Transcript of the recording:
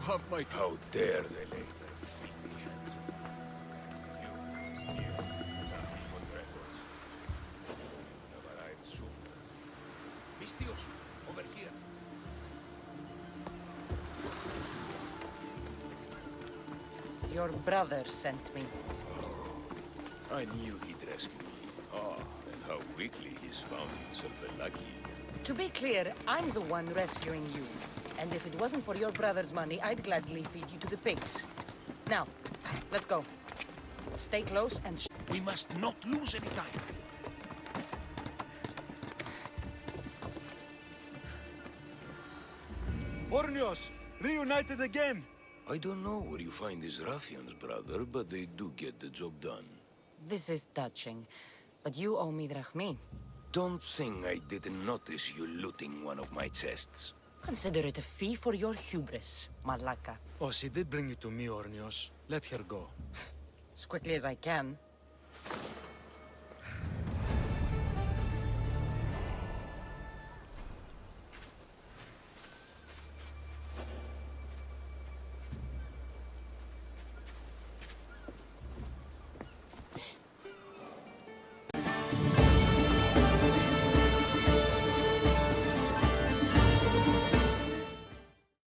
have my... How dare they lay their filthy hands on you? For records. Have arrived soon. Mistios, over here. Your brother sent me. I knew he'd rescue me. Ah, and how quickly he's found himself a lucky. To be clear, I'm the one rescuing you. And if it wasn't for your brother's money, I'd gladly feed you to the pigs. Now, let's go. Stay close and We must not lose any time. Ornios, reunited again! I don't know where you find these ruffians, brother, but they do get the job done. This is touching, but you owe me drachmi. Don't think I didn't notice you looting one of my chests. Consider it a fee for your hubris, Malaka. Oh, she did bring you to me, Ornios. Let her go. As quickly as I can.